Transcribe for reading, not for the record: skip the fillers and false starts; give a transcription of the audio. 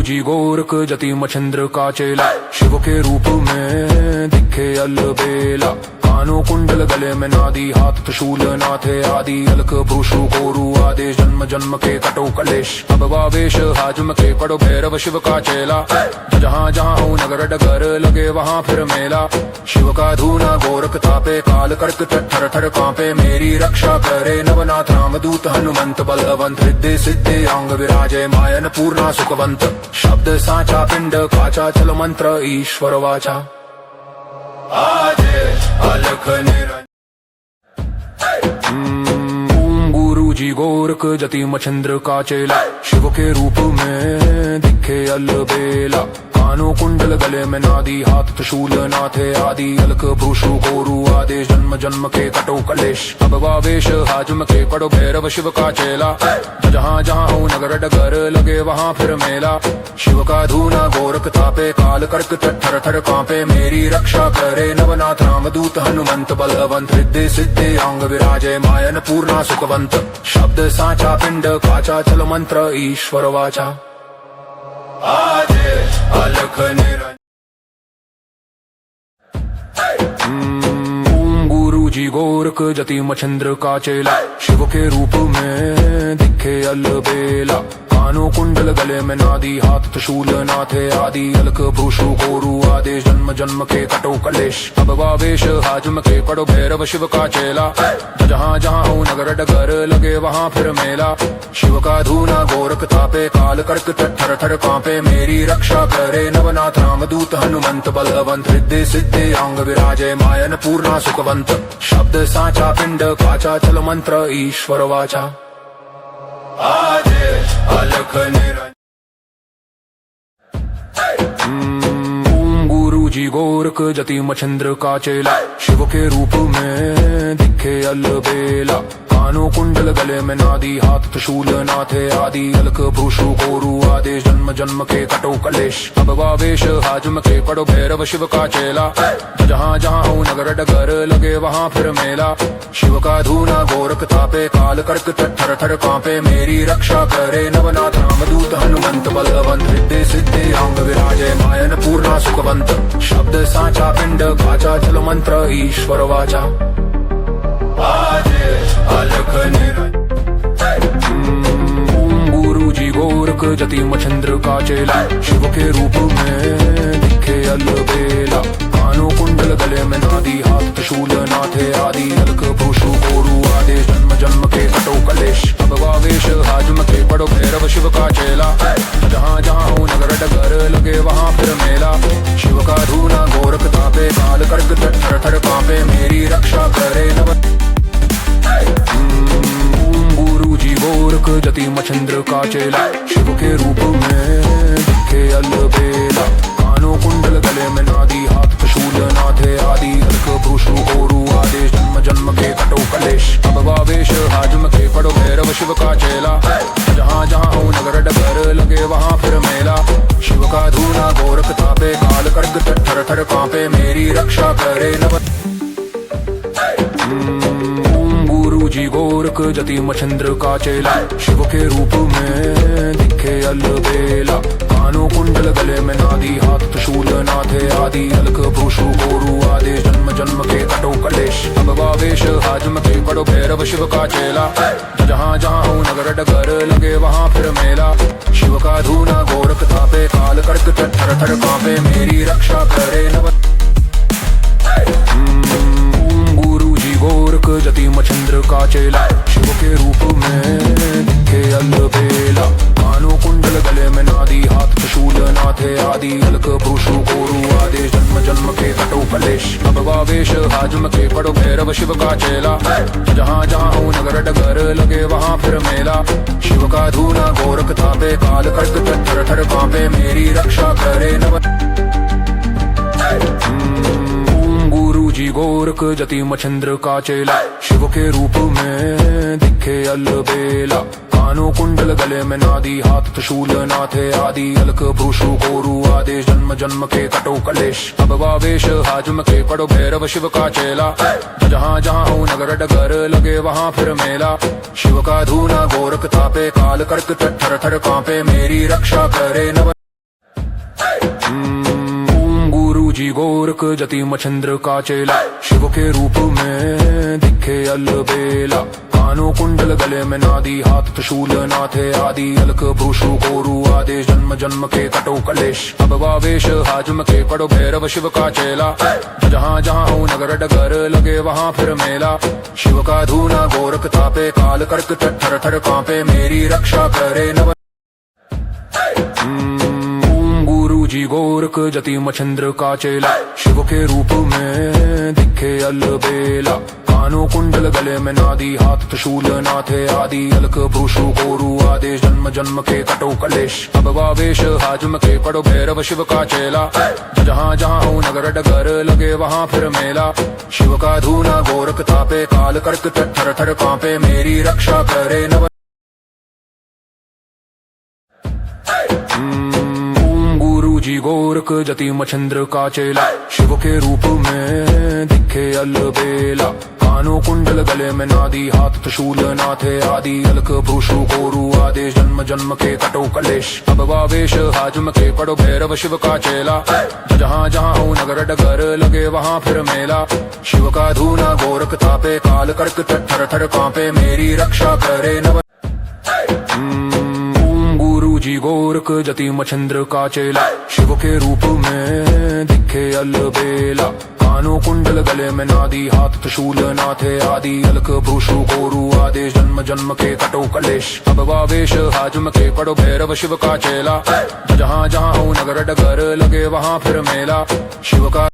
जी गोरख जति मच्छिंद्र का चेला, शिव के रूप में दिखे अलबेला। कानों कुंडल गले में नादी, हाथ त्रिशूल नाथे आदि। अलक भ्रूषु कोरु आदेश, जन्म जन्म के कटो कलेश। अब वावेश हाजम के पड़ो भैरव शिव का चेला। जहाँ जहाँ हो नगर डगर लगे वहाँ फिर मेला। शिव का धूना गोरख तापे, काल कर्क थर थर कांपे। मेरी रक्षा करे नवनाथ रामदूत हनुमंत। बलवंत हृदय सिद्धे अंग विराजे, मायन पूर्णा सुखवंत। शब्द साचा पिंड काचा, चल मंत्र ईश्वर वाचा। अलख ओम गुरु जी गोरख जति मच्छिंद्र का चेला, शिव के रूप में दिखे अलबेला। कानों कुंडल गले में नादी, हाथ त्रिशूल नाथे आदि। अलक भ्रूषु कोरु आदेश, जन्म जन्म के कटो कलेश। अब वावेश हाजम के पड़ो भैरव शिव का चेला। जहाँ जहाँ हो नगर डगर लगे वहाँ फिर मेला। शिव का धूना गोरख तापे, काल कर्क थर थर कांपे। मेरी रक्षा करे नवनाथ रामदूत हनुमंत। बलवंत हृदय सिद्धे अंग विराजे, मायन पूर्णा सुखवंत। शब्द साचा पिंड काचा, चल मंत्र ईश्वर वाचा। अलख ओम गुरु जी गोरख जति मच्छिंद्र का चेला, शिव के रूप में दिखे अलबेला। कानों कुंडल गले में नादी, हाथ त्रिशूल नाथे आदि। अलक भ्रूषु कोरु आदेश, जन्म जन्म के कटो कलेश। अब वावेश हाजम के पड़ो भैरव शिव का चेला। जहाँ जहाँ हो नगर डगर लगे वहाँ फिर मेला। शिव का धूना गोरख तापे, काल कर्क थर थर कांपे। मेरी रक्षा करे नवनाथ रामदूत हनुमंत। बलवंत हृदय सिद्धे अंग विराजे, मायन पूर्णा सुखवंत। शब्द साचा पिंड काचा, चल मंत्र ईश्वर वाचा। अलख ओम गुरु जी गोरख जति मच्छिंद्र का चेला, शिव के रूप में दिखे अलबेला। कानों कुंडल गले में नादी, हाथ त्रिशूल नाथे आदि। अलक भ्रूषु कोरु आदेश, जन्म जन्म के कटो कलेश। अब वावेश हाजम के पड़ो भैरव शिव का चेला। जहाँ जहाँ हो नगर डगर लगे वहाँ फिर मेला। शिव का धूना गोरख तापे, काल कर्क थर थर कांपे। मेरी रक्षा करे नवनाथ रामदूत हनुमंत। बलवंत हृदय सिद्धे अंग विराजे, मायन पूर्णा सुखवंत। शब्द साचा पिंड काचा, चल मंत्र ईश्वर वाचा। अलख ओम गुरु जी गोरख जति मच्छिंद्र का चेला, शिव के रूप में दिखे अलबेला। कानों कुंडल गले में नादी, हाथ त्रिशूल नाथे आदि। अलक भ्रूषु कोरु आदेश, जन्म जन्म के कटो कलेश। अब वावेश हाजम के पड़ो भैरव शिव का चेला। जहाँ जहाँ हो नगर डगर लगे वहाँ फिर मेला। शिव का धूना गोरख तापे, काल कर्क थर थर कांपे। मेरी रक्षा करे गुरु जी गोरख जति मच्छिंद्र का चेला, शिव के रूप में दिखे अलबेला। कानों कुंडल गले में नादी, हाथ त्रिशूल नाथे आदि। अलक भ्रूषु कोरु आदेश, जन्म जन्म के कटो कलेश। अब वावेश हाजम के पड़ो भैरव शिव का चेला। जहाँ जहाँ हो नगर डगर लगे वहाँ फिर मेला। शिव का धूना गोरख तापे, काल कर्क थर थर कांपे। मेरी रक्षा करे गुरु जी गोरख जति मच्छिंद्र का चेला, शिव के रूप में दिखे अलबेला। कानों कुंडल गले में नादी, हाथ त्रिशूल नाथे आदि। अलक भ्रूषु कोरु आदेश, जन्म जन्म के कटो कलेश। अब वावेश हाजम के पड़ो भैरव शिव का चेला। जहाँ जहाँ हो नगर डगर लगे वहाँ फिर मेला। शिव का धूना गोरख तापे, काल कर्क थर थर कांपे। मेरी रक्षा करे गोरख जति मच्छिंद्र का चेला, शिव के रूप में दिखे अलबेला। कानों कुंडल गले में नादी, हाथ त्रिशूल नाथे आदि। अलक भ्रूषु कोरु आदेश, जन्म जन्म के कटो कलेश। अब वावेश हाजम के पड़ो भैरव शिव का चेला। जहाँ जहाँ हो नगर डगर लगे वहाँ फिर मेला। शिव का धूना गोरख तापे, काल कर्क थर थर कांपे। मेरी रक्षा करे गुरु जी गोरख जति मच्छिंद्र का चेला, शिव के रूप में दिखे अलबेला। कानों कुंडल गले में नादी, हाथ त्रिशूल नाथे आदि। अलक भ्रूषु कोरु आदेश, जन्म जन्म के कटो कलेश। अब वावेश हाजम के पड़ो भैरव शिव का चेला। जहाँ जहाँ हो नगर डगर लगे वहाँ फिर मेला। शिव का धूना गोरख तापे, काल कर्क थर थर कांपे। मेरी रक्षा करे जी गोरख जति मच्छिंद्र का चेला, शिव के रूप में दिखे अलबेला। कानों कुंडल गले में नादी, हाथ त्रिशूल नाथे आदि। अलक भ्रूषु कोरु आदेश, जन्म जन्म के कटो कलेश। अब वावेश हाजम के पड़ो भैरव शिव का चेला। जहाँ जहाँ हो नगर डगर, लगे वहाँ फिर मेला। शिव का धूना गोरख तापे, काल कर्क थर थर कांपे। मेरी रक्षा करे नव जी गोरख जति मच्छिंद्र का चेला, शिव के रूप में दिखे अलबेला। कानों कुंडल गले में नादी, हाथ त्रिशूल नाथे आदि। अलक भ्रूषु कोरु आदेश, जन्म जन्म के कटो कलेश। अब वावेश हाजम के पड़ो भैरव शिव का चेला। जहाँ जहाँ हो नगर डगर, लगे वहाँ फिर मेला। शिव का धूना गोरख तापे, काल कर्क थर थर कांपे। मेरी रक्षा करे नव जी गोरख जति मच्छिंद्र का चेला, शिव के रूप में दिखे अलबेला। कानों कुंडल गले में नादी, हाथ त्रिशूल नाथे आदि। अलक भ्रूषु कोरु आदेश, जन्म जन्म के कटो कलेश। अब वावेश हाजम के पड़ो भैरव शिव का चेला। जहाँ जहाँ हो नगर डगर, लगे वहाँ फिर मेला। शिव का धूना गोरख तापे, काल कर्क थर थर कांपे। मेरी रक्षा करे नव जी गोरख जति मच्छिंद्र का चेला, शिव के रूप में दिखे अलबेला। कानों कुंडल गले में नादी, हाथ त्रिशूल नाथे आदि। अलक भ्रूषु कोरु आदेश, जन्म जन्म के कटो कलेश। अब वावेश हाजम के पड़ो भैरव शिव का चेला। जहाँ जहाँ हो नगर डगर, लगे वहाँ फिर मेला। शिव का